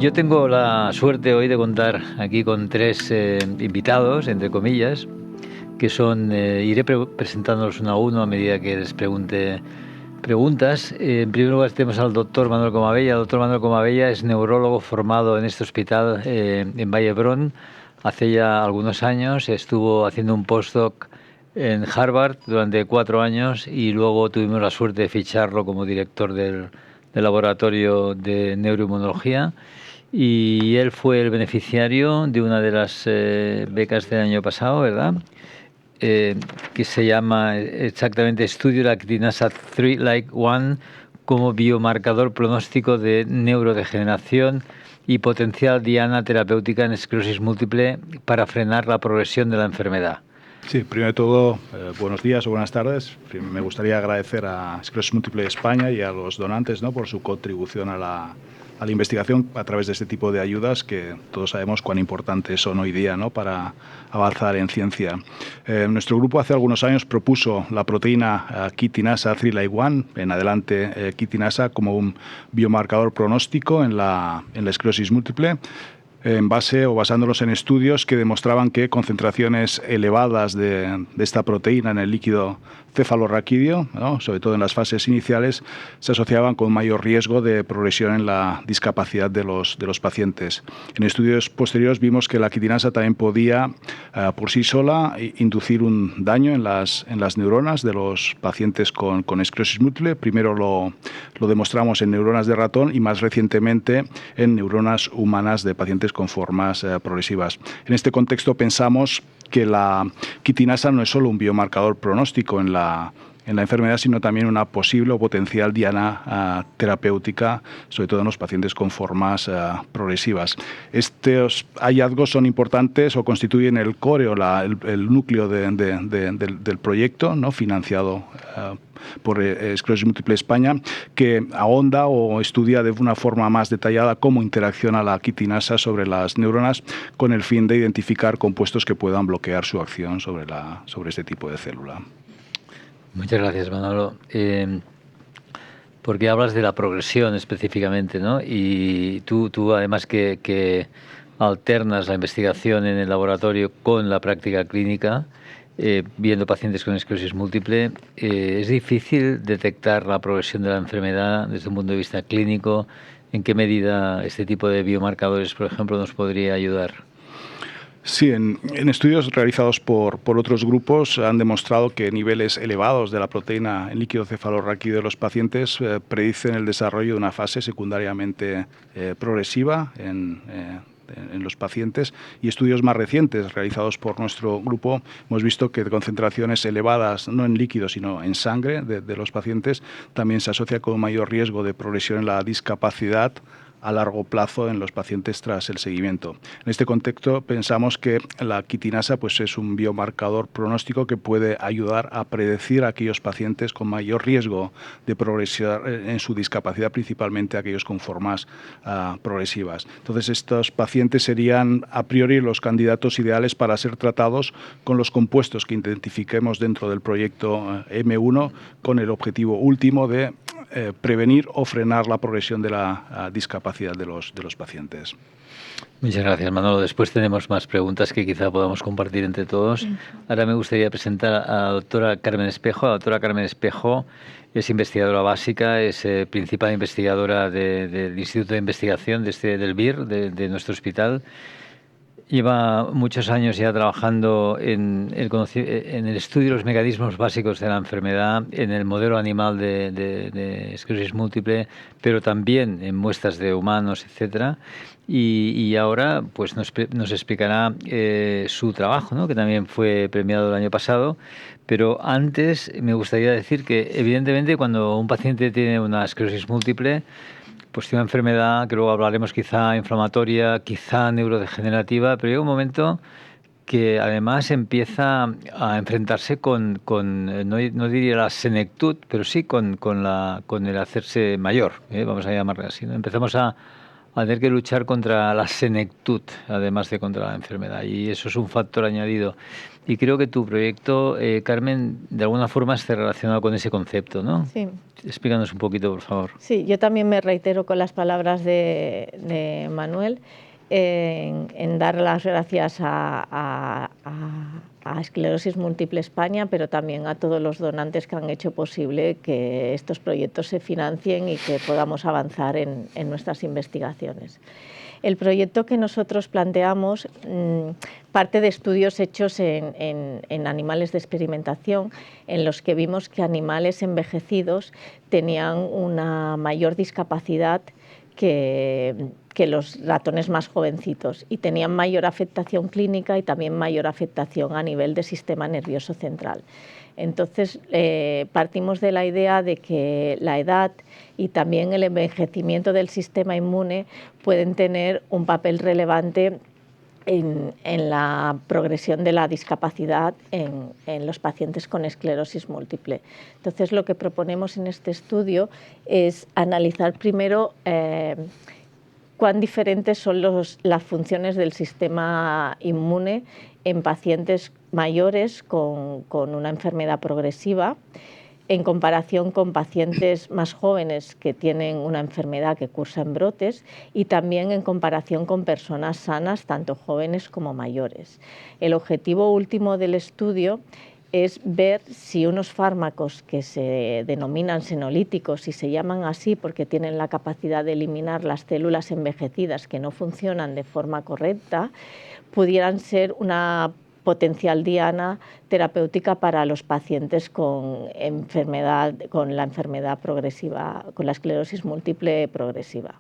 Yo tengo la suerte hoy de contar aquí con tres invitados, entre comillas, que son, iré presentándolos uno a uno a medida que les pregunte preguntas. En primer lugar tenemos al doctor Manuel Comabella. El doctor Manuel Comabella es neurólogo formado en este hospital en Vallebrón. Hace ya algunos años estuvo haciendo un postdoc en Harvard durante 4 años y luego tuvimos la suerte de ficharlo como director del laboratorio de neuroinmunología. Y él fue el beneficiario de una de las becas del año pasado, ¿verdad? Que se llama exactamente Estudio de la quitinasa 3-like-1 como biomarcador pronóstico de neurodegeneración y potencial diana terapéutica en esclerosis múltiple para frenar la progresión de la enfermedad. Sí, primero de todo, buenos días o buenas tardes. Me gustaría agradecer a Esclerosis Múltiple de España y a los donantes, ¿no?, por su contribución a la investigación a través de este tipo de ayudas que todos sabemos cuán importantes son hoy día, ¿no?, para avanzar en ciencia. Nuestro grupo hace algunos años propuso la proteína quitinasa 3-like-1, en adelante quitinasa, como un biomarcador pronóstico en la esclerosis múltiple, en base o basándonos en estudios que demostraban que concentraciones elevadas de esta proteína en el líquido cefalorraquídeo, ¿no?, sobre todo en las fases iniciales, se asociaban con mayor riesgo de progresión en la discapacidad de los pacientes. En estudios posteriores vimos que la quitinasa también podía, por sí sola, inducir un daño en las neuronas de los pacientes con esclerosis múltiple. Primero lo demostramos en neuronas de ratón y más recientemente en neuronas humanas de pacientes con formas progresivas. En este contexto pensamos que la quitinasa no es solo un biomarcador pronóstico en la enfermedad, sino también una posible o potencial diana terapéutica, sobre todo en los pacientes con formas progresivas. Estos hallazgos son importantes o constituyen el core o el núcleo del proyecto, ¿no?, financiado por Esclerosis Múltiple España, que ahonda o estudia de una forma más detallada cómo interacciona la quitinasa sobre las neuronas con el fin de identificar compuestos que puedan bloquear su acción sobre este tipo de célula. Muchas gracias, Manolo. Porque hablas de la progresión específicamente, ¿no? Y tú además que alternas la investigación en el laboratorio con la práctica clínica, viendo pacientes con esclerosis múltiple, es difícil detectar la progresión de la enfermedad desde un punto de vista clínico. ¿En qué medida este tipo de biomarcadores, por ejemplo, nos podría ayudar? Sí, en estudios realizados por otros grupos han demostrado que niveles elevados de la proteína en líquido cefalorraquídeo de los pacientes predicen el desarrollo de una fase secundariamente progresiva en los pacientes, y estudios más recientes realizados por nuestro grupo hemos visto que concentraciones elevadas, no en líquido sino en sangre de los pacientes, también se asocia con un mayor riesgo de progresión en la discapacidad a largo plazo en los pacientes tras el seguimiento. En este contexto pensamos que la quitinasa pues es un biomarcador pronóstico que puede ayudar a predecir a aquellos pacientes con mayor riesgo de progresar en su discapacidad, principalmente aquellos con formas progresivas. Entonces estos pacientes serían a priori los candidatos ideales para ser tratados con los compuestos que identifiquemos dentro del proyecto M1, con el objetivo último de prevenir o frenar la progresión de la discapacidad de los pacientes. Muchas gracias, Manolo. Después tenemos más preguntas que quizá podamos compartir entre todos. Ahora me gustaría presentar a la doctora Carmen Espejo. La doctora Carmen Espejo es investigadora básica, es principal investigadora del Instituto de Investigación del BIR, de nuestro hospital. Lleva muchos años ya trabajando en el estudio de los mecanismos básicos de la enfermedad, en el modelo animal de esclerosis múltiple, pero también en muestras de humanos, etcétera. Y ahora pues nos explicará su trabajo, ¿no?, que también fue premiado el año pasado. Pero antes me gustaría decir que, evidentemente, cuando un paciente tiene una esclerosis múltiple, pues tiene una enfermedad que luego hablaremos, quizá inflamatoria, quizá neurodegenerativa, pero llega un momento que además empieza a enfrentarse con no diría la senectud, pero sí con el hacerse mayor, vamos a llamarle así, ¿no? Empezamos a a tener que luchar contra la senectud, además de contra la enfermedad. Y eso es un factor añadido. Y creo que tu proyecto, Carmen, de alguna forma está relacionado con ese concepto, ¿no? Sí. Explícanos un poquito, por favor. Sí, yo también me reitero con las palabras de Manuel en dar las gracias a Esclerosis Múltiple España, pero también a todos los donantes que han hecho posible que estos proyectos se financien y que podamos avanzar en nuestras investigaciones. El proyecto que nosotros planteamos parte de estudios hechos en animales de experimentación, en los que vimos que animales envejecidos tenían una mayor discapacidad que los ratones más jovencitos y tenían mayor afectación clínica y también mayor afectación a nivel del sistema nervioso central. Entonces, partimos de la idea de que la edad y también el envejecimiento del sistema inmune pueden tener un papel relevante en la progresión de la discapacidad en los pacientes con esclerosis múltiple. Entonces, lo que proponemos en este estudio es analizar primero cuán diferentes son las funciones del sistema inmune en pacientes mayores con una enfermedad progresiva en comparación con pacientes más jóvenes que tienen una enfermedad que cursa en brotes y también en comparación con personas sanas, tanto jóvenes como mayores. El objetivo último del estudio es ver si unos fármacos que se denominan senolíticos y se llaman así porque tienen la capacidad de eliminar las células envejecidas que no funcionan de forma correcta, pudieran ser una potencial diana terapéutica para los pacientes con la enfermedad progresiva, con la esclerosis múltiple progresiva.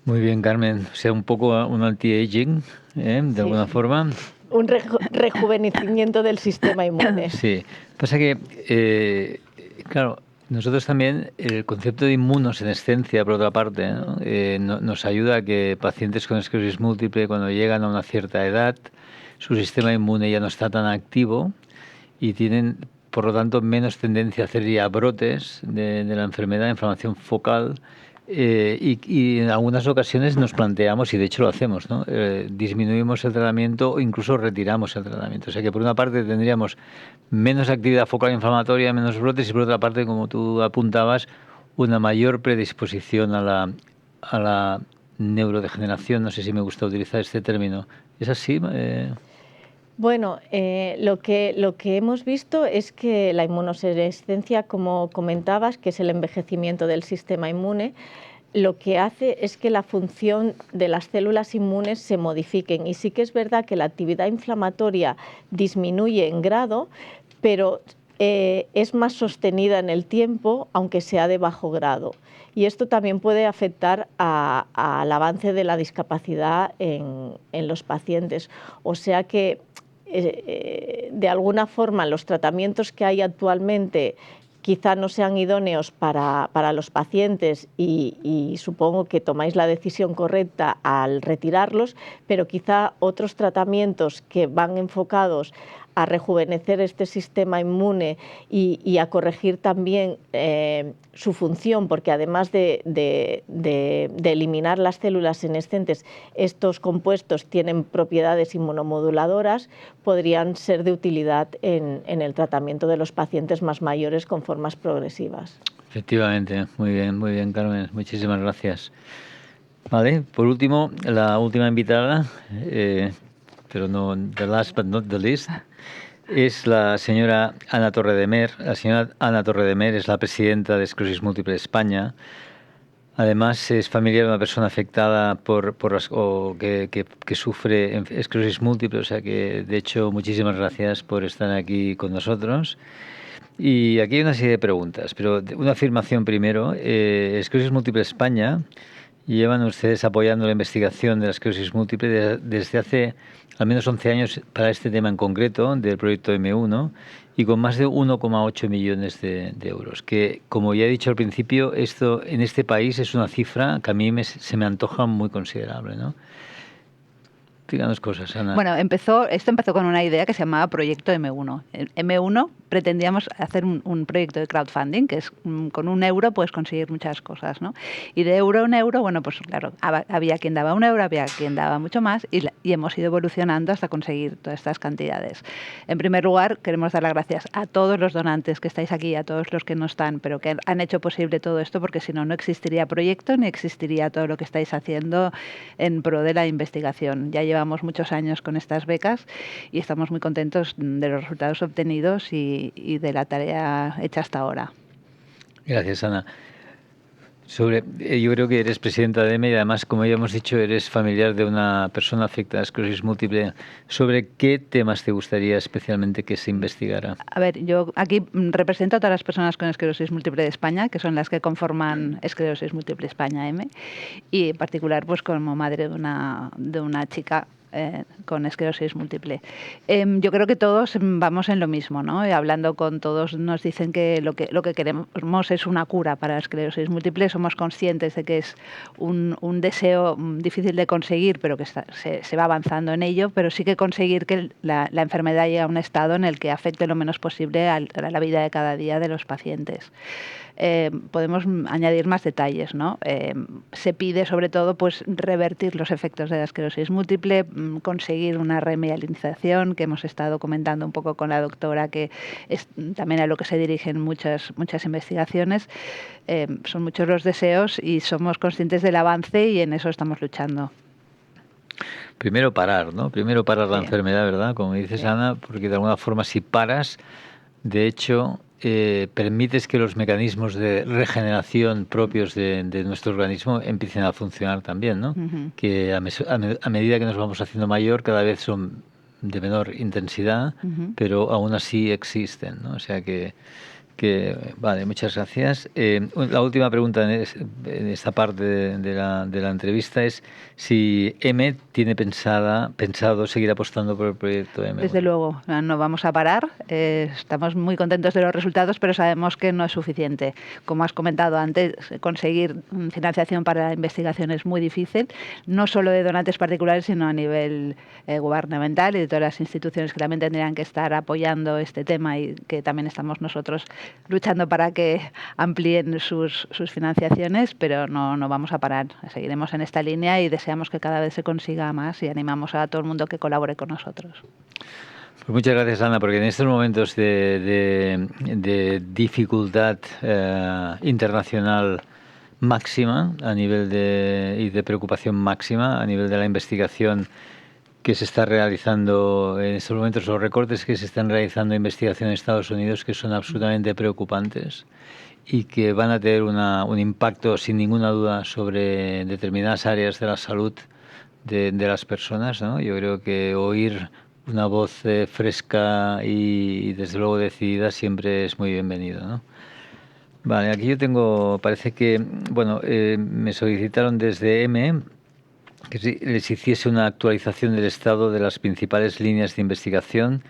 Muy bien, Carmen. O sea, un poco un anti-aging, de alguna forma. Un rejuvenecimiento del sistema inmune. Sí. Pasa que, claro, nosotros también, el concepto de inmunosenescencia, por otra parte, ¿no? Nos ayuda a que pacientes con esclerosis múltiple, cuando llegan a una cierta edad, su sistema inmune ya no está tan activo y tienen, por lo tanto, menos tendencia a hacer ya brotes de la enfermedad, inflamación focal. Y en algunas ocasiones nos planteamos, y de hecho lo hacemos, ¿no? Disminuimos el tratamiento o incluso retiramos el tratamiento. O sea que por una parte tendríamos menos actividad focal inflamatoria, menos brotes, y por otra parte, como tú apuntabas, una mayor predisposición a la neurodegeneración. No sé si me gusta utilizar este término. ¿Es así? Bueno, lo que hemos visto es que la inmunosenescencia, como comentabas, que es el envejecimiento del sistema inmune, lo que hace es que la función de las células inmunes se modifiquen. Y sí que es verdad que la actividad inflamatoria disminuye en grado, pero es más sostenida en el tiempo, aunque sea de bajo grado. Y esto también puede afectar al avance de la discapacidad en los pacientes. O sea que, de alguna forma, los tratamientos que hay actualmente quizá no sean idóneos para los pacientes y supongo que tomáis la decisión correcta al retirarlos, pero quizá otros tratamientos que van enfocados a rejuvenecer este sistema inmune y a corregir también su función, porque además de eliminar las células senescentes, estos compuestos tienen propiedades inmunomoduladoras, podrían ser de utilidad en el tratamiento de los pacientes más mayores con formas progresivas. Efectivamente, muy bien, Carmen, muchísimas gracias. Vale, por último, la última invitada, pero no the last but not the least, es la señora Ana Torredemer. La señora Ana Torredemer es la presidenta de Esclerosis Múltiple España. Además, es familiar de una persona afectada que sufre esclerosis múltiple, o sea que, de hecho, muchísimas gracias por estar aquí con nosotros. Y aquí hay una serie de preguntas, pero una afirmación primero. Esclerosis Múltiple España, llevan ustedes apoyando la investigación de la esclerosis múltiple desde hace al menos 11 años para este tema en concreto, del proyecto M1, y con más de 1,8 millones de euros, que, como ya he dicho al principio, esto en este país es una cifra que a mí se me antoja muy considerable, ¿no? Díganos cosas, Ana. Bueno, esto empezó con una idea que se llamaba Proyecto M1. En M1 pretendíamos hacer un proyecto de crowdfunding, que es con €1 puedes conseguir muchas cosas, ¿no? Y de euro en euro, bueno, pues claro, había quien daba €1, había quien daba mucho más y hemos ido evolucionando hasta conseguir todas estas cantidades. En primer lugar, queremos dar las gracias a todos los donantes que estáis aquí, a todos los que no están, pero que han hecho posible todo esto, porque si no, no existiría proyecto ni existiría todo lo que estáis haciendo en pro de la investigación. Ya llevamos muchos años con estas becas y estamos muy contentos de los resultados obtenidos y de la tarea hecha hasta ahora. Gracias, Ana. Yo creo que eres presidenta de EME y además, como ya hemos dicho, eres familiar de una persona afectada a esclerosis múltiple. ¿Sobre qué temas te gustaría especialmente que se investigara? A ver, yo aquí represento a todas las personas con esclerosis múltiple de España, que son las que conforman Esclerosis Múltiple España M, y en particular pues como madre de una chica con esclerosis múltiple. Yo creo que todos vamos en lo mismo, ¿no? Hablando con todos nos dicen que lo que queremos es una cura para la esclerosis múltiple. Somos conscientes de que es un deseo difícil de conseguir, pero que se va avanzando en ello, pero sí que conseguir que la enfermedad llegue a un estado en el que afecte lo menos posible a la vida de cada día de los pacientes. Podemos añadir más detalles, ¿no? Se pide sobre todo pues revertir los efectos de la esclerosis múltiple, conseguir una remielinización, que hemos estado comentando un poco con la doctora, que es también a lo que se dirigen muchas investigaciones. Son muchos los deseos y somos conscientes del avance y en eso estamos luchando. Primero parar, ¿no? Primero parar la Sí. enfermedad, ¿verdad? Como dices, Sí. Ana, porque de alguna forma si paras, de hecho, permites que los mecanismos de regeneración propios de nuestro organismo empiecen a funcionar también, ¿no? Ujú. Que a medida que nos vamos haciendo mayor, cada vez son de menor intensidad, Ujú. pero aún así existen, ¿no? O sea que vale, muchas gracias. La última pregunta en esta parte de la entrevista es si M tiene pensado seguir apostando por el proyecto M. Desde luego, no vamos a parar. Estamos muy contentos de los resultados, pero sabemos que no es suficiente. Como has comentado antes, conseguir financiación para la investigación es muy difícil, no solo de donantes particulares, sino a nivel gubernamental y de todas las instituciones que también tendrían que estar apoyando este tema y que también estamos nosotros luchando para que amplíen sus financiaciones, pero no vamos a parar. Seguiremos en esta línea y deseamos que cada vez se consiga más y animamos a todo el mundo que colabore con nosotros. Pues muchas gracias, Ana, porque en estos momentos de dificultad internacional máxima y de preocupación máxima a nivel de la investigación que se está realizando en estos momentos, los recortes que se están realizando en investigación en Estados Unidos, que son absolutamente preocupantes y que van a tener un impacto sin ninguna duda sobre determinadas áreas de la salud de las personas, ¿no? Yo creo que oír una voz fresca y desde luego decidida siempre es muy bienvenido, ¿no? Vale, aquí parece que, bueno, me solicitaron desde M que les hiciese una actualización del estado de las principales líneas de investigación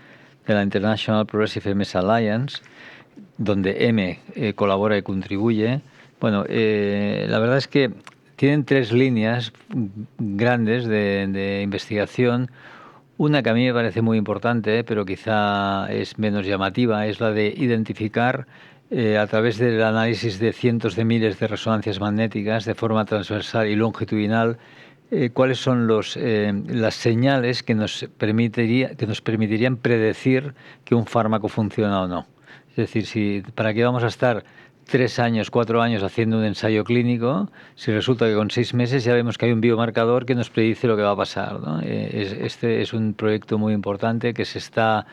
de la International Progressive MS Alliance, donde M colabora y contribuye. Bueno, la verdad es que tienen 3 líneas grandes de investigación. Una que a mí me parece muy importante, pero quizá es menos llamativa, es la de identificar a través del análisis de cientos de miles de resonancias magnéticas de forma transversal y longitudinal cuáles son las señales que nos permitirían predecir que un fármaco funciona o no. Es decir, ¿para qué vamos a estar 3 años, 4 años haciendo un ensayo clínico si resulta que con 6 meses ya vemos que hay un biomarcador que nos predice lo que va a pasar, ¿no? Este es un proyecto muy importante que se está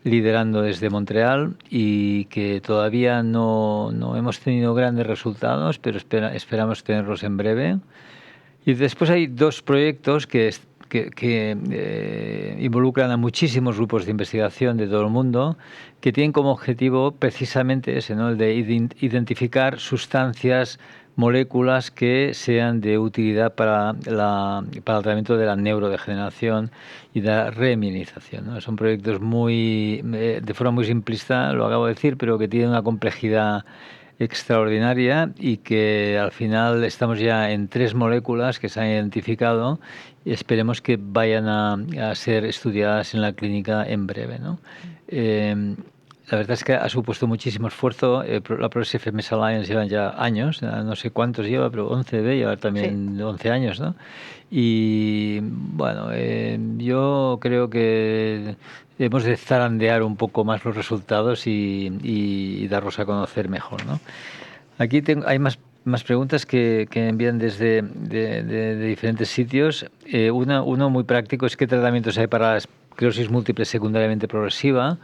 liderando desde Montreal y que todavía no hemos tenido grandes resultados, pero esperamos tenerlos en breve. Y después hay 2 proyectos que involucran a muchísimos grupos de investigación de todo el mundo, que tienen como objetivo precisamente ese, ¿no? El de identificar sustancias, moléculas que sean de utilidad para el tratamiento de la neurodegeneración y de la remielinización, ¿no? Son proyectos de forma muy simplista, lo acabo de decir, pero que tienen una complejidad extraordinaria y que al final estamos ya en 3 moléculas que se han identificado y esperemos que vayan a ser estudiadas en la clínica en breve, ¿no? La verdad es que ha supuesto muchísimo esfuerzo. La Progressive MS Alliance lleva ya años, no sé cuántos lleva, pero 11 debe llevar también 11 años, ¿no? Y bueno, yo creo que hemos de zarandear un poco más los resultados y darlos a conocer mejor, ¿no? Aquí hay más preguntas que envían desde de diferentes sitios. Uno muy práctico es: ¿qué tratamientos hay para la esclerosis múltiple secundariamente progresiva?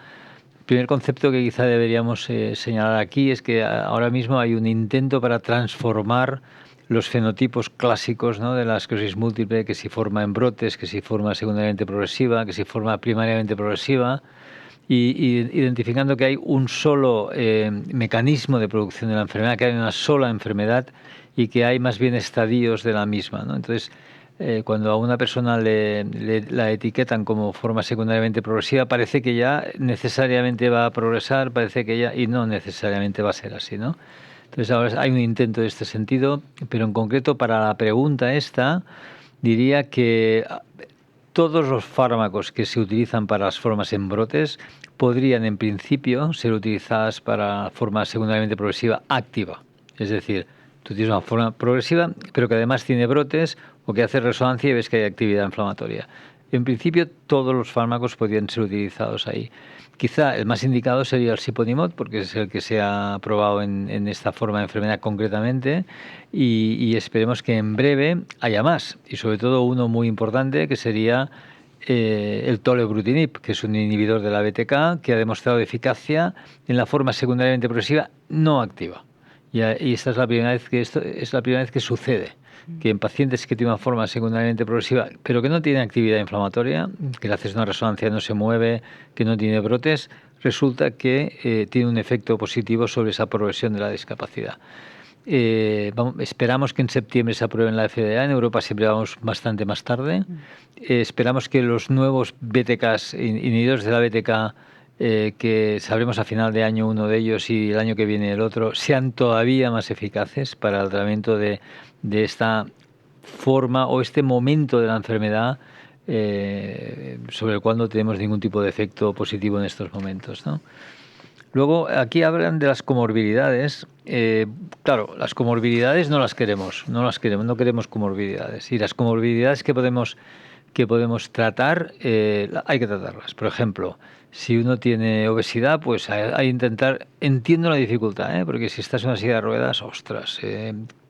El primer concepto que quizá deberíamos señalar aquí es que ahora mismo hay un intento para transformar los fenotipos clásicos, ¿no?, de la esclerosis múltiple, que si forma en brotes, que si forma secundariamente progresiva, que si forma primariamente progresiva, y identificando que hay un solo mecanismo de producción de la enfermedad, que hay una sola enfermedad y que hay más bien estadios de la misma, ¿no? Entonces, cuando a una persona la etiquetan como forma secundariamente progresiva, parece que ya necesariamente va a progresar, parece que ya, y no necesariamente va a ser así, ¿no? Entonces ahora hay un intento de este sentido, pero en concreto para la pregunta esta, diría que todos los fármacos que se utilizan para las formas en brotes podrían en principio ser utilizadas para forma secundariamente progresiva activa. Es decir, tú tienes una forma progresiva, pero que además tiene brotes o que hace resonancia y ves que hay actividad inflamatoria. En principio, todos los fármacos podrían ser utilizados ahí. Quizá el más indicado sería el siponimod, porque es el que se ha probado en esta forma de enfermedad concretamente, y esperemos que en breve haya más, y sobre todo uno muy importante, que sería el tolebrutinib, que es un inhibidor de la BTK, que ha demostrado eficacia en la forma secundariamente progresiva no activa. Y esta es la primera vez que esto es la primera vez que sucede, que en pacientes que tienen una forma secundariamente progresiva, pero que no tienen actividad inflamatoria, que le haces una resonancia no se mueve, que no tiene brotes, resulta que tiene un efecto positivo sobre esa progresión de la discapacidad. Esperamos que en septiembre se apruebe en la FDA. En Europa siempre vamos bastante más tarde. Esperamos que los nuevos BTKs, inhibidores de la BTK, que sabremos a final de año uno de ellos y el año que viene el otro, sean todavía más eficaces para el tratamiento de esta forma o este momento de la enfermedad sobre el cual no tenemos ningún tipo de efecto positivo en estos momentos, ¿no? Luego, aquí hablan de las comorbilidades. Claro, las comorbilidades no queremos comorbilidades. Y las comorbilidades que podemos tratar, hay que tratarlas. Por ejemplo, si uno tiene obesidad, pues hay que intentar, entiendo la dificultad, porque si estás en una silla de ruedas, ostras,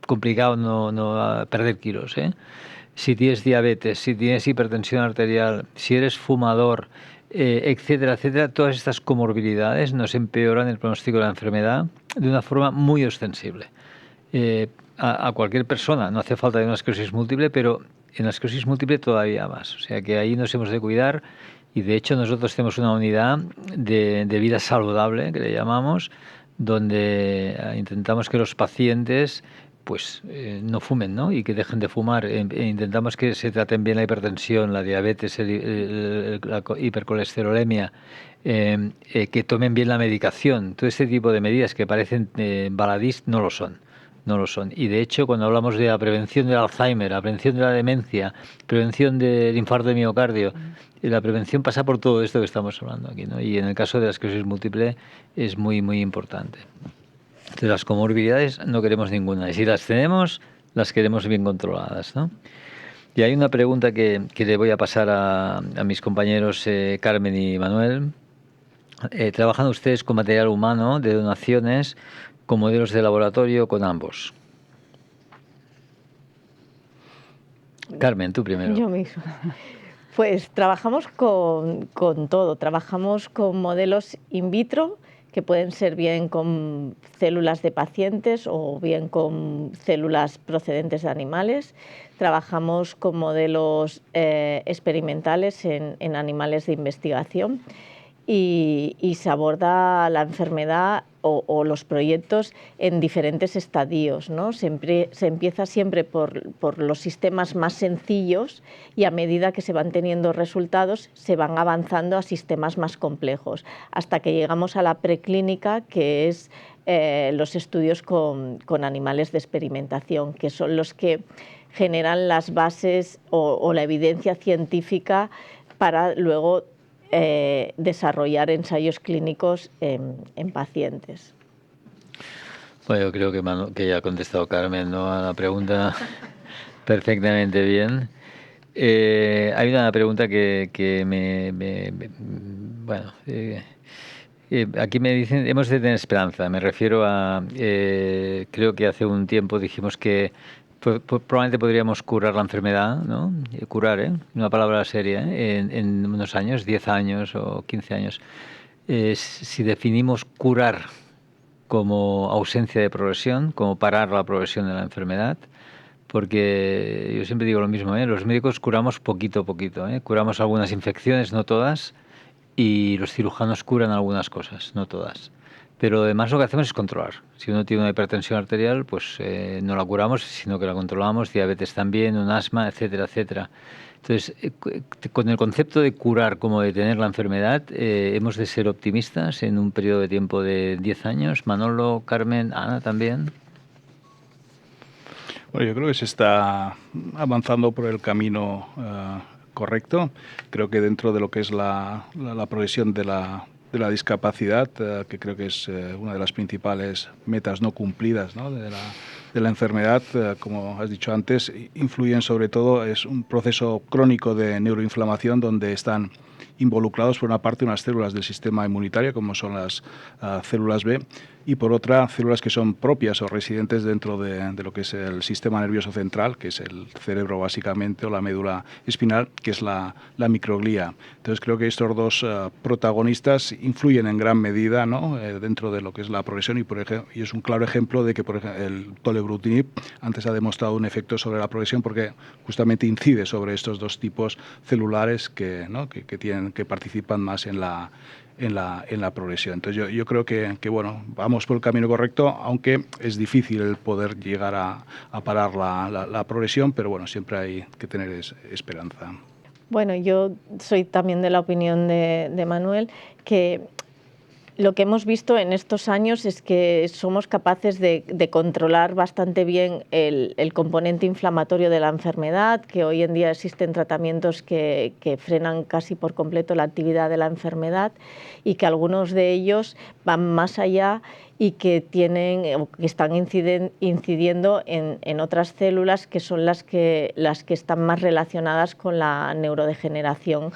complicado no perder kilos, Si tienes diabetes, si tienes hipertensión arterial, si eres fumador, etcétera, etcétera, todas estas comorbilidades nos empeoran el pronóstico de la enfermedad de una forma muy ostensible. A cualquier persona, no hace falta de una esclerosis múltiple, pero en la esclerosis múltiple todavía más. O sea que ahí nos hemos de cuidar, y de hecho nosotros tenemos una unidad de vida saludable, que le llamamos, donde intentamos que los pacientes pues no fumen, ¿no?, y que dejen de fumar. Intentamos que se traten bien la hipertensión, la diabetes, la hipercolesterolemia, que tomen bien la medicación. Todo este tipo de medidas que parecen baladís no lo son. No lo son. Y de hecho, cuando hablamos de la prevención del Alzheimer, la prevención de la demencia, prevención del infarto de miocardio, la prevención pasa por todo esto que estamos hablando aquí, ¿no? Y en el caso de la esclerosis múltiple es muy, muy importante. De las comorbilidades no queremos ninguna, y si las tenemos, las queremos bien controladas, ¿no? Y hay una pregunta que le voy a pasar a mis compañeros Carmen y Manuel. ¿Trabajan ustedes con material humano de donaciones, con modelos de laboratorio, con ambos? Carmen, tú primero. Yo mismo. Pues trabajamos con todo. Trabajamos con modelos in vitro, que pueden ser bien con células de pacientes o bien con células procedentes de animales. Trabajamos con modelos experimentales en animales de investigación, y se aborda la enfermedad o los proyectos en diferentes estadios, ¿no? Se empieza siempre por los sistemas más sencillos y a medida que se van teniendo resultados se van avanzando a sistemas más complejos, hasta que llegamos a la preclínica, que es los estudios con animales de experimentación, que son los que generan las bases o la evidencia científica para luego desarrollar ensayos clínicos en pacientes. Bueno, yo creo que ya ha contestado Carmen, ¿no?, a la pregunta perfectamente bien. Hay una pregunta que bueno, aquí me dicen, hemos de tener esperanza. Me refiero a, creo que hace un tiempo dijimos que probablemente podríamos curar la enfermedad, ¿no? Curar, una palabra seria, en unos años, 10 años o 15 años. Si definimos curar como ausencia de progresión, como parar la progresión de la enfermedad, porque yo siempre digo lo mismo, los médicos curamos poquito a poquito, curamos algunas infecciones, no todas, y los cirujanos curan algunas cosas, no todas. Pero además lo que hacemos es controlar. Si uno tiene una hipertensión arterial, pues no la curamos, sino que la controlamos, diabetes también, un asma, etcétera, etcétera. Entonces, con el concepto de curar como detener la enfermedad, hemos de ser optimistas en un periodo de tiempo de 10 años. Manolo, Carmen, Ana también. Bueno, yo creo que se está avanzando por el camino correcto. Creo que dentro de lo que es la progresión de la discapacidad, que creo que es una de las principales metas no cumplidas, ¿no?, de la enfermedad, como has dicho antes, influyen sobre todo, es un proceso crónico de neuroinflamación donde están involucrados por una parte unas células del sistema inmunitario, como son las células B, y por otra células que son propias o residentes dentro de lo que es el sistema nervioso central, que es el cerebro básicamente, o la médula espinal, que es la microglía. Entonces creo que estos dos protagonistas influyen en gran medida, ¿no?, dentro de lo que es la progresión, y es un claro ejemplo de que, por ejemplo, el tolebrutinib antes ha demostrado un efecto sobre la progresión porque justamente incide sobre estos dos tipos celulares que participan más en la progresión. Entonces yo creo que bueno, vamos por el camino correcto, aunque es difícil el poder llegar a parar la progresión, pero bueno, siempre hay que tener esperanza. Bueno, yo soy también de la opinión de Manuel, que lo que hemos visto en estos años es que somos capaces de controlar bastante bien el componente inflamatorio de la enfermedad, que hoy en día existen tratamientos que frenan casi por completo la actividad de la enfermedad, y que algunos de ellos van más allá y que están incidiendo en otras células que son las que están más relacionadas con la neurodegeneración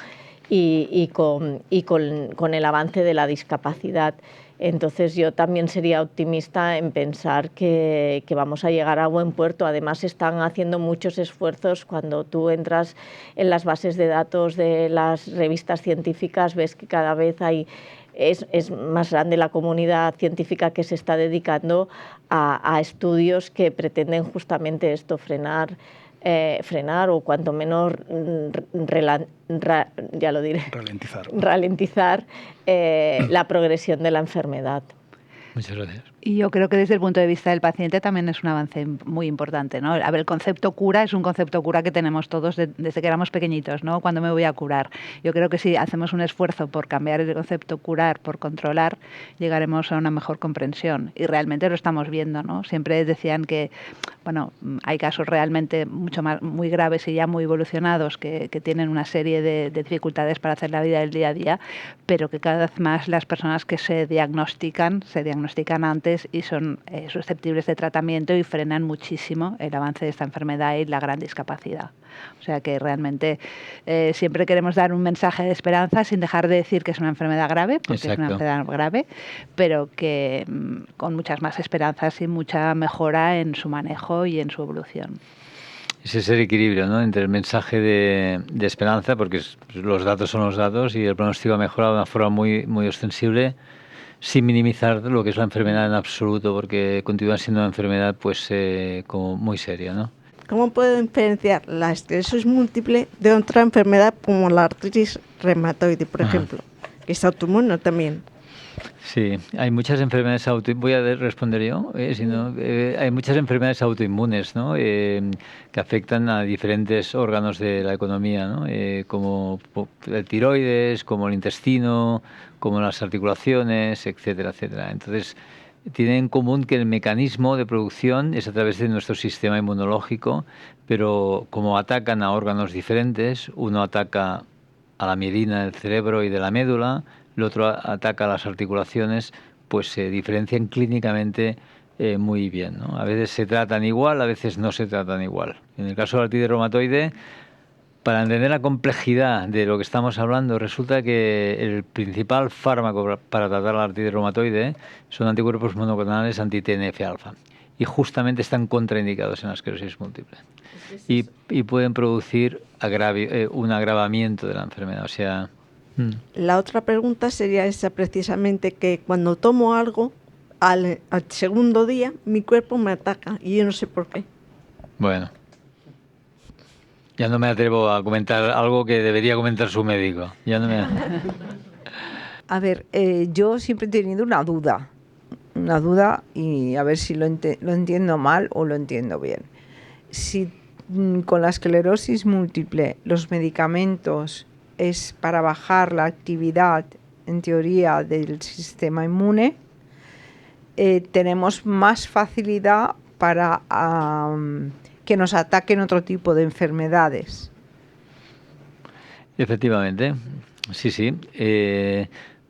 y con el avance de la discapacidad. Entonces yo también sería optimista en pensar que vamos a llegar a buen puerto. Además están haciendo muchos esfuerzos. Cuando tú entras en las bases de datos de las revistas científicas, ves que cada vez es más grande la comunidad científica que se está dedicando a estudios que pretenden justamente esto, frenar o cuanto menos ralentizar la progresión de la enfermedad. Muchas gracias. Y yo creo que desde el punto de vista del paciente también es un avance muy importante, ¿no? A ver, el concepto cura es un concepto cura que tenemos todos desde que éramos pequeñitos, ¿no? ¿Cuándo me voy a curar? Yo creo que si hacemos un esfuerzo por cambiar el concepto curar por controlar, llegaremos a una mejor comprensión. Y realmente lo estamos viendo, ¿no? Siempre decían que, bueno, hay casos realmente muy graves y ya muy evolucionados que tienen una serie de dificultades para hacer la vida del día a día, pero que cada vez más las personas que se diagnostican antes y son susceptibles de tratamiento y frenan muchísimo el avance de esta enfermedad y la gran discapacidad. O sea que realmente siempre queremos dar un mensaje de esperanza sin dejar de decir que es una enfermedad grave, porque Exacto. es una enfermedad grave, pero que con muchas más esperanzas y mucha mejora en su manejo y en su evolución. Ese es el equilibrio, ¿no?, entre el mensaje de esperanza, porque los datos son los datos y el pronóstico ha mejorado de una forma muy, muy ostensible, sin minimizar lo que es la enfermedad en absoluto, porque continúa siendo una enfermedad pues como muy seria, ¿no? ¿Cómo puedo diferenciar la esclerosis múltiple de otra enfermedad como la artritis reumatoide, por ejemplo, que es autoinmune también? Sí, hay muchas enfermedades autoinmunes. Voy a responder yo. Si no, hay muchas enfermedades autoinmunes, ¿no? Que afectan a diferentes órganos de la economía, ¿no? Como el tiroides, como el intestino, como las articulaciones, etcétera, etcétera. Entonces, tienen en común que el mecanismo de producción es a través de nuestro sistema inmunológico, pero como atacan a órganos diferentes, uno ataca a la mielina del cerebro y de la médula, el otro ataca a las articulaciones, pues se diferencian clínicamente muy bien, ¿no? A veces se tratan igual, a veces no se tratan igual. En el caso de la artritis reumatoide, para entender la complejidad de lo que estamos hablando, resulta que el principal fármaco para tratar la artritis reumatoide son anticuerpos monoclonales anti-TNF-alfa y justamente están contraindicados en la esclerosis múltiple y pueden producir un agravamiento de la enfermedad. O sea, La otra pregunta sería esa precisamente, que cuando tomo algo, al segundo día mi cuerpo me ataca y yo no sé por qué. bueno, ya no me atrevo a comentar algo que debería comentar su médico. Ya no me... A ver, yo siempre he tenido una duda y a ver si lo entiendo mal o lo entiendo bien. Si con la esclerosis múltiple los medicamentos es para bajar la actividad, en teoría, del sistema inmune, tenemos más facilidad para que nos ataquen otro tipo de enfermedades. Efectivamente, sí.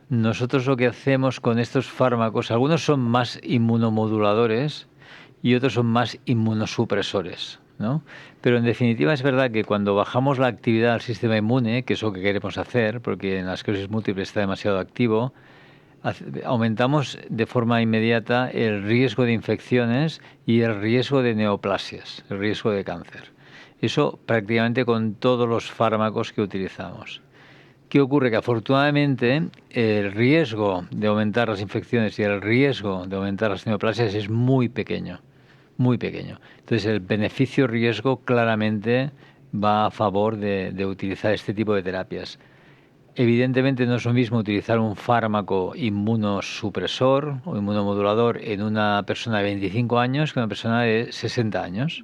Nosotros lo que hacemos con estos fármacos, algunos son más inmunomoduladores y otros son más inmunosupresores, ¿no? Pero en definitiva es verdad que cuando bajamos la actividad del sistema inmune, que es lo que queremos hacer, porque en la esclerosis múltiple está demasiado activo, aumentamos de forma inmediata el riesgo de infecciones y el riesgo de neoplasias, el riesgo de cáncer. Eso prácticamente con todos los fármacos que utilizamos. ¿Qué ocurre? Que afortunadamente el riesgo de aumentar las infecciones y el riesgo de aumentar las neoplasias es muy pequeño, muy pequeño. Entonces el beneficio-riesgo claramente va a favor de utilizar este tipo de terapias. Evidentemente no es lo mismo utilizar un fármaco inmunosupresor o inmunomodulador en una persona de 25 años que una persona de 60 años.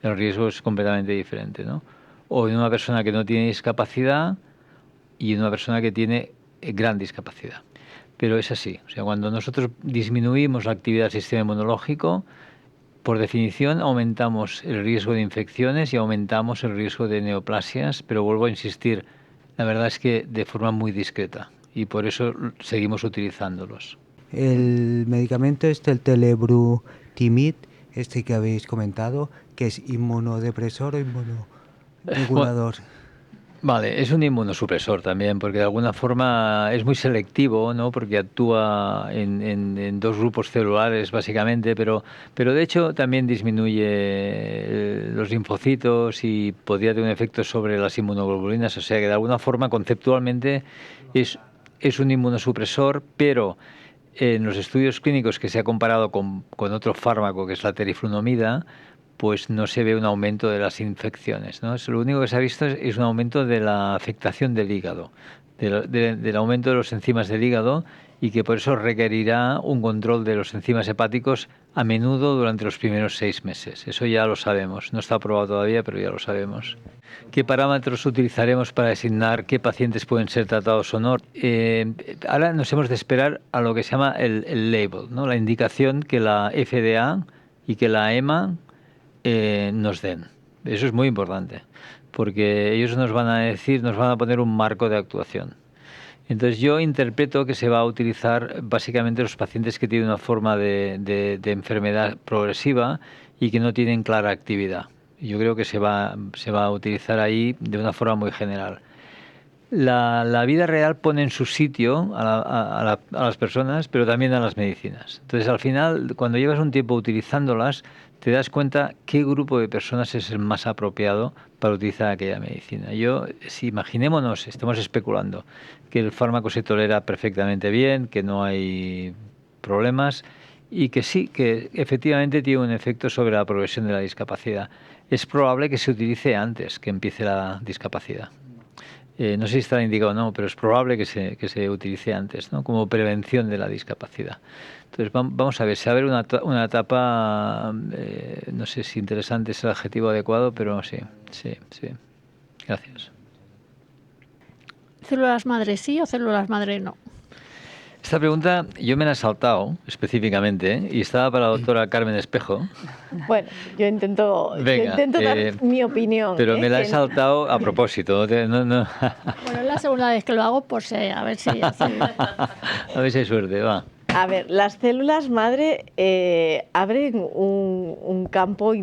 El riesgo es completamente diferente, ¿no? O en una persona que no tiene discapacidad y en una persona que tiene gran discapacidad. Pero es así. O sea, cuando nosotros disminuimos la actividad del sistema inmunológico, por definición aumentamos el riesgo de infecciones y aumentamos el riesgo de neoplasias, pero vuelvo a insistir, la verdad es que de forma muy discreta y por eso seguimos utilizándolos. El medicamento el Telebrutimid, que habéis comentado, que es inmunodepresor o inmunoregulador. Vale, es un inmunosupresor también, porque de alguna forma es muy selectivo, ¿no? Porque actúa en dos grupos celulares básicamente, pero de hecho también disminuye los linfocitos y podría tener un efecto sobre las inmunoglobulinas, o sea que de alguna forma conceptualmente es un inmunosupresor, pero en los estudios clínicos que se ha comparado con otro fármaco que es la teriflunomida, pues no se ve un aumento de las infecciones, ¿no? Lo único que se ha visto es un aumento de la afectación del hígado, del aumento de los enzimas del hígado y que por eso requerirá un control de los enzimas hepáticos a menudo durante los primeros 6 meses. Eso ya lo sabemos. No está aprobado todavía, pero ya lo sabemos. ¿Qué parámetros utilizaremos para designar qué pacientes pueden ser tratados o no? Ahora nos hemos de esperar a lo que se llama el label, ¿no? La indicación que la FDA y que la EMA nos den. Eso es muy importante, porque ellos nos van a decir, nos van a poner un marco de actuación. Entonces yo interpreto que se va a utilizar básicamente los pacientes que tienen una forma de enfermedad progresiva y que no tienen clara actividad. Yo creo que se va a utilizar ahí de una forma muy general. La vida real pone en su sitio a las personas, pero también a las medicinas. Entonces, al final, cuando llevas un tiempo utilizándolas, te das cuenta qué grupo de personas es el más apropiado para utilizar aquella medicina. Si imaginémonos, estamos especulando, que el fármaco se tolera perfectamente bien, que no hay problemas y que sí, que efectivamente tiene un efecto sobre la progresión de la discapacidad. Es probable que se utilice antes que empiece la discapacidad. No sé si está indicado o no, pero es probable que se utilice antes, ¿no? Como prevención de la discapacidad. Entonces, vamos a ver, se abre una etapa, no sé si interesante es el adjetivo adecuado, pero sí. Gracias. ¿Células madre sí o células madre no? Esta pregunta yo me la he saltado específicamente, ¿eh? Y estaba para la doctora Carmen Espejo. Bueno, yo intento dar mi opinión. Pero me la he saltado a propósito. No. Bueno, es la segunda vez que lo hago, pues a ver si... A ver si hay suerte, va. A ver, las células madre abren un campo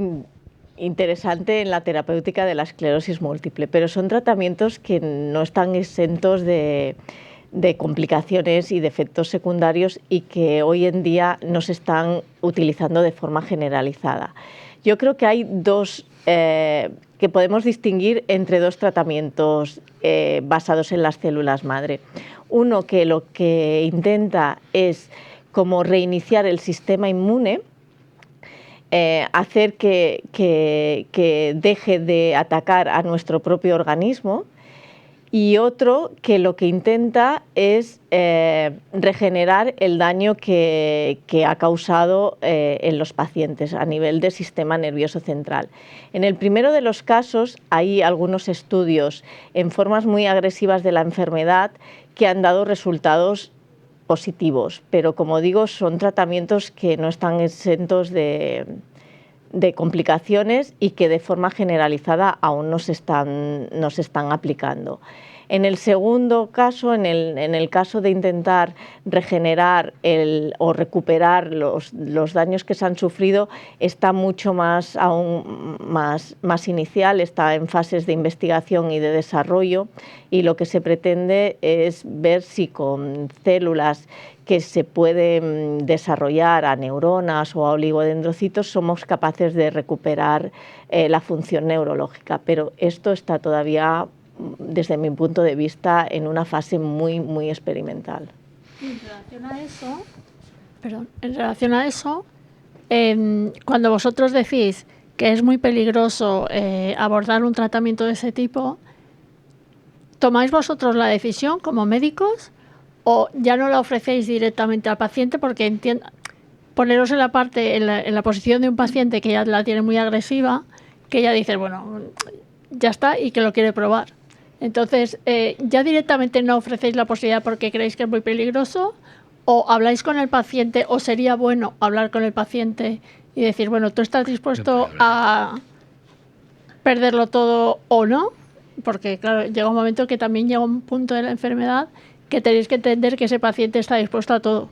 interesante en la terapéutica de la esclerosis múltiple, pero son tratamientos que no están exentos de complicaciones y de efectos secundarios y que hoy en día no se están utilizando de forma generalizada. Yo creo que hay que podemos distinguir entre dos tratamientos basados en las células madre. Uno que lo que intenta es como reiniciar el sistema inmune, hacer que deje de atacar a nuestro propio organismo, y otro que lo que intenta es regenerar el daño que ha causado en los pacientes a nivel del sistema nervioso central. En el primero de los casos hay algunos estudios en formas muy agresivas de la enfermedad que han dado resultados positivos, pero como digo, son tratamientos que no están exentos de complicaciones y que de forma generalizada aún no se están aplicando. En el segundo caso, en el caso de intentar regenerar o recuperar los daños que se han sufrido, está aún más inicial, está en fases de investigación y de desarrollo, y lo que se pretende es ver si con células que se pueden desarrollar a neuronas o a oligodendrocitos somos capaces de recuperar la función neurológica, pero esto está todavía, desde mi punto de vista, en una fase muy, muy experimental. En relación a eso, cuando vosotros decís que es muy peligroso abordar un tratamiento de ese tipo, ¿tomáis vosotros la decisión como médicos o ya no la ofrecéis directamente al paciente? Porque poneros en la posición de un paciente que ya la tiene muy agresiva, que ya dice, bueno, ya está, y que lo quiere probar. Entonces, ¿ya directamente no ofrecéis la posibilidad porque creéis que es muy peligroso? ¿O habláis con el paciente, o sería bueno hablar con el paciente y decir, bueno, ¿tú estás dispuesto a perderlo todo o no? Porque, claro, llega un momento que también llega un punto de la enfermedad que tenéis que entender que ese paciente está dispuesto a todo.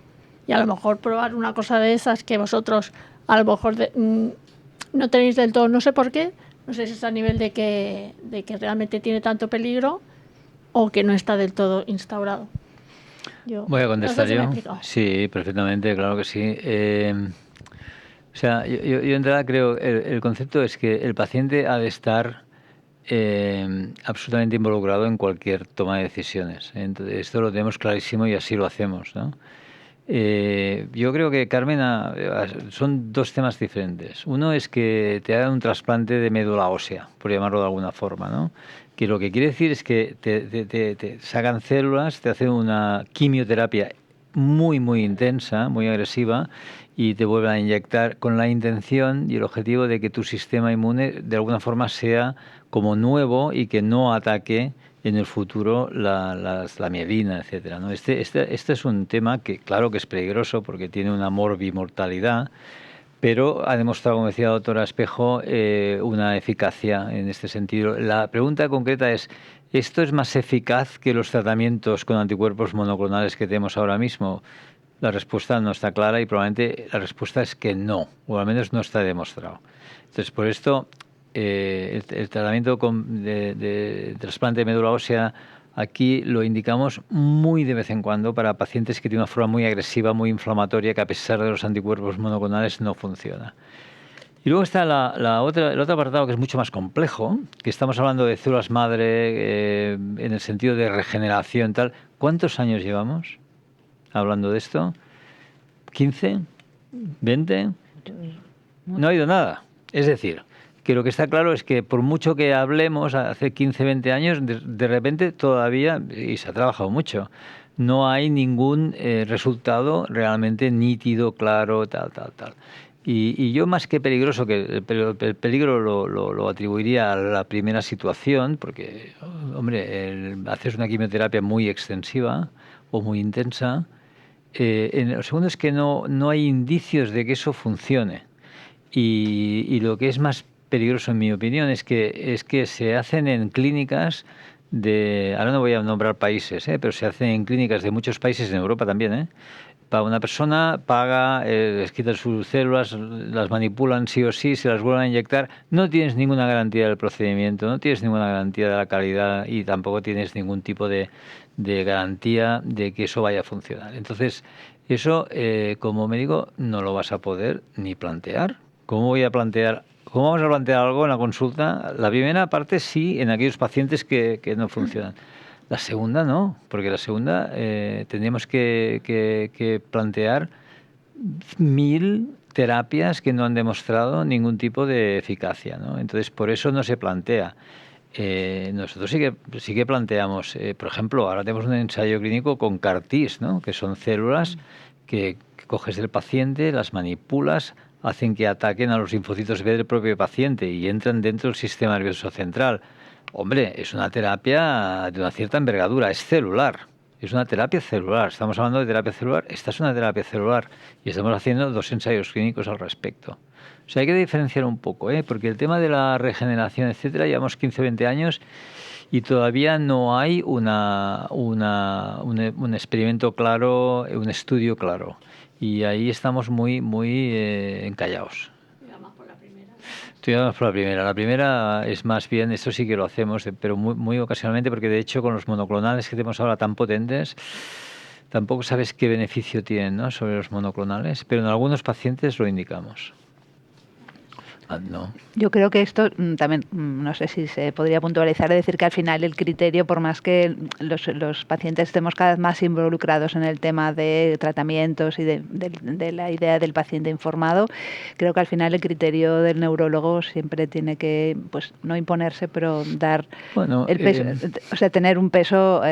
Y a lo mejor probar una cosa de esas que vosotros a lo mejor no tenéis del todo, no sé por qué, no sé si es a nivel de que realmente tiene tanto peligro o que no está del todo instaurado. Voy a contestar yo. Sí, perfectamente, claro que sí. O sea, yo en realidad creo, el concepto es que el paciente ha de estar absolutamente involucrado en cualquier toma de decisiones. Entonces, esto lo tenemos clarísimo y así lo hacemos, ¿no? Yo creo que, Carmen, son dos temas diferentes. Uno es que te hagan un trasplante de médula ósea, por llamarlo de alguna forma, ¿no? Que lo que quiere decir es que te sacan células, te hacen una quimioterapia muy, muy intensa, muy agresiva, y te vuelven a inyectar con la intención y el objetivo de que tu sistema inmune de alguna forma sea como nuevo y que no ataque en el futuro la mielina, etcétera, ¿no? Este es un tema que, claro que es peligroso porque tiene una morbimortalidad, pero ha demostrado, como decía la doctora Espejo, una eficacia en este sentido. La pregunta concreta es, ¿esto es más eficaz que los tratamientos con anticuerpos monoclonales que tenemos ahora mismo? La respuesta no está clara y probablemente la respuesta es que no, o al menos no está demostrado. Entonces, por esto, el tratamiento de trasplante de médula ósea aquí lo indicamos muy de vez en cuando para pacientes que tienen una forma muy agresiva, muy inflamatoria, que a pesar de los anticuerpos monoclonales no funciona. Y luego está el otro apartado que es mucho más complejo, que estamos hablando de células madre en el sentido de regeneración tal. ¿Cuántos años llevamos hablando de esto? ¿15? ¿20? No ha habido nada. Es decir, que lo que está claro es que por mucho que hablemos hace 15, 20 años, de repente todavía, y se ha trabajado mucho, no hay ningún resultado realmente nítido, claro, tal. Y yo más que peligroso, que el peligro lo atribuiría a la primera situación, porque, hombre, haces una quimioterapia muy extensiva o muy intensa. Lo segundo es que no hay indicios de que eso funcione. Y lo que es más peligroso, en mi opinión, es que se hacen en clínicas ahora no voy a nombrar países, pero se hacen en clínicas de muchos países, en Europa también, para una persona, paga, les quitan sus células, las manipulan sí o sí, se las vuelven a inyectar. No tienes ninguna garantía del procedimiento, no tienes ninguna garantía de la calidad y tampoco tienes ningún tipo de garantía de que eso vaya a funcionar. Entonces, eso como médico no lo vas a poder ni plantear. ¿Cómo vamos a plantear algo en la consulta? La primera parte sí, en aquellos pacientes que no funcionan. La segunda no, porque la segunda tendríamos que plantear 1000 terapias que no han demostrado ningún tipo de eficacia, ¿no? Entonces, por eso no se plantea. Nosotros sí que planteamos, por ejemplo, ahora tenemos un ensayo clínico con CAR-Ts, ¿no? Que son células que coges del paciente, las manipulas, hacen que ataquen a los linfocitos B del propio paciente y entran dentro del sistema nervioso central. Hombre, es una terapia de una cierta envergadura, es celular, es una terapia celular. Estamos hablando de terapia celular, esta es una terapia celular y estamos haciendo 2 ensayos clínicos al respecto. O sea, hay que diferenciar un poco, porque el tema de la regeneración, etcétera, llevamos 15 o 20 años y todavía no hay un experimento claro, un estudio claro. Y ahí estamos muy encallados. Estoy por la primera. La primera es más bien, esto sí que lo hacemos, pero muy ocasionalmente, porque de hecho con los monoclonales que tenemos ahora tan potentes, tampoco sabes qué beneficio tienen, ¿no?, sobre los monoclonales, pero en algunos pacientes lo indicamos. No. Yo creo que esto también, no sé si se podría puntualizar, es decir, que al final el criterio, por más que los pacientes estemos cada vez más involucrados en el tema de tratamientos y de la idea del paciente informado, creo que al final el criterio del neurólogo siempre tiene que, pues, no imponerse, pero dar el peso, o sea, tener un peso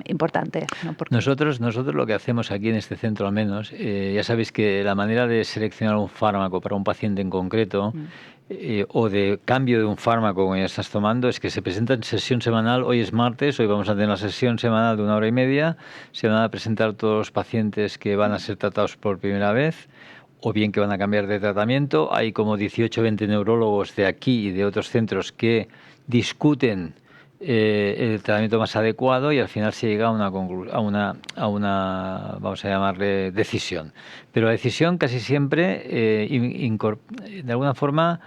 importante, ¿no? Porque nosotros lo que hacemos aquí en este centro, al menos, ya sabéis que la manera de seleccionar un fármaco para un paciente en concreto, o de cambio de un fármaco que ya estás tomando, es que se presenta en sesión semanal. Hoy es martes, hoy vamos a tener una sesión semanal de 1 hora y media. Se van a presentar todos los pacientes que van a ser tratados por primera vez o bien que van a cambiar de tratamiento. Hay como 18 o 20 neurólogos de aquí y de otros centros que discuten el tratamiento más adecuado y al final se llega a una vamos a llamarle decisión. Pero la decisión casi siempre de alguna forma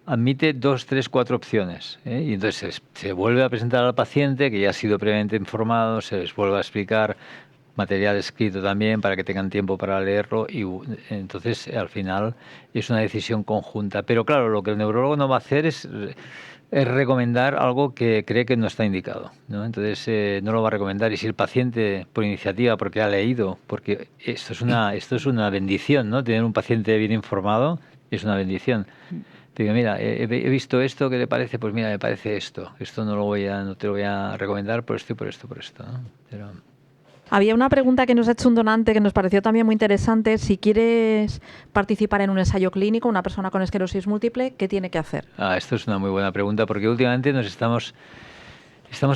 admite 2, 3, 4 opciones, y entonces se vuelve a presentar al paciente que ya ha sido previamente informado, se les vuelve a explicar material escrito también para que tengan tiempo para leerlo y entonces al final es una decisión conjunta. Pero claro, lo que el neurólogo no va a hacer es recomendar algo que cree que no está indicado, ¿no? Entonces no lo va a recomendar, y si el paciente por iniciativa, porque ha leído, porque esto es una bendición, ¿no? Tener un paciente bien informado es una bendición. Te digo, mira, he visto esto, ¿qué le parece? Pues mira, me parece esto no te lo voy a recomendar por esto y por esto, ¿no? Pero había una pregunta que nos ha hecho un donante que nos pareció también muy interesante. Si quieres participar en un ensayo clínico, una persona con esclerosis múltiple, ¿qué tiene que hacer? Esto es una muy buena pregunta, porque últimamente nos estamos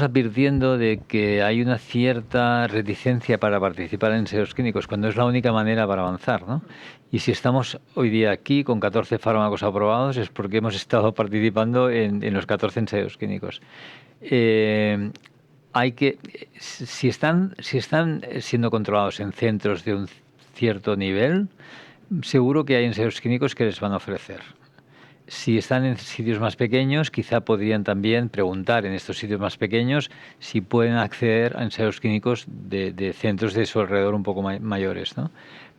advirtiendo de que hay una cierta reticencia para participar en ensayos clínicos, cuando es la única manera para avanzar, ¿no? Y si estamos hoy día aquí con 14 fármacos aprobados es porque hemos estado participando en los 14 ensayos clínicos. Si están siendo controlados en centros de un cierto nivel, seguro que hay ensayos clínicos que les van a ofrecer. Si están en sitios más pequeños, quizá podrían también preguntar en estos sitios más pequeños si pueden acceder a ensayos clínicos de centros de su alrededor un poco mayores, ¿no?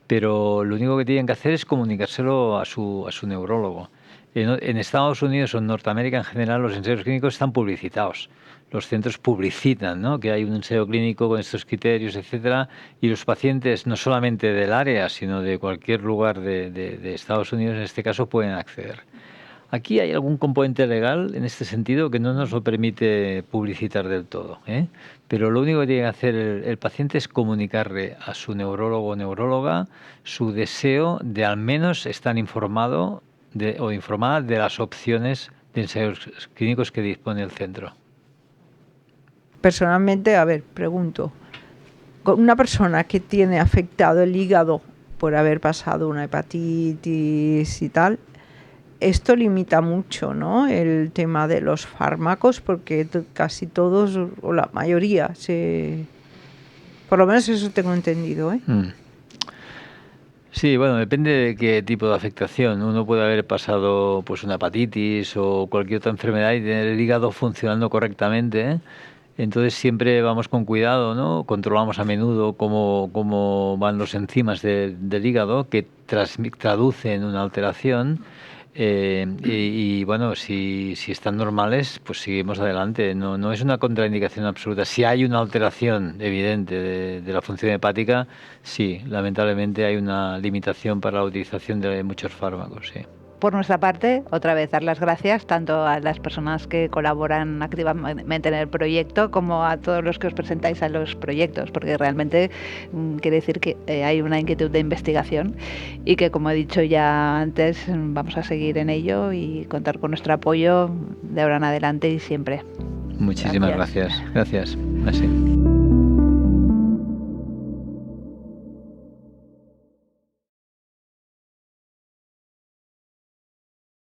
Pero lo único que tienen que hacer es comunicárselo a su neurólogo. En Estados Unidos o en Norteamérica en general los ensayos clínicos están publicitados. Los centros publicitan, ¿no?, que hay un ensayo clínico con estos criterios, etcétera, y los pacientes no solamente del área, sino de cualquier lugar de Estados Unidos, en este caso, pueden acceder. Aquí hay algún componente legal en este sentido que no nos lo permite publicitar del todo, ¿eh? Pero lo único que tiene que hacer el paciente es comunicarle a su neurólogo o neuróloga su deseo de al menos estar informado o informada de las opciones de ensayos clínicos que dispone el centro. Personalmente, a ver, pregunto, con una persona que tiene afectado el hígado por haber pasado una hepatitis y tal, esto limita mucho, ¿no?, el tema de los fármacos, porque casi todos, o la mayoría, por lo menos eso tengo entendido, ¿eh? Sí, bueno, depende de qué tipo de afectación. Uno puede haber pasado pues una hepatitis o cualquier otra enfermedad y tener el hígado funcionando correctamente, ¿eh? Entonces siempre vamos con cuidado, ¿no? Controlamos a menudo cómo van los enzimas del hígado que traducen una alteración. Y bueno, si están normales, pues seguimos adelante. No es una contraindicación absoluta. Si hay una alteración evidente de la función hepática, sí, lamentablemente hay una limitación para la utilización de muchos fármacos, sí. Por nuestra parte, otra vez dar las gracias tanto a las personas que colaboran activamente en el proyecto como a todos los que os presentáis a los proyectos, porque realmente quiere decir que hay una inquietud de investigación y que, como he dicho ya antes, vamos a seguir en ello y contar con nuestro apoyo de ahora en adelante y siempre. Muchísimas gracias. Gracias. Así.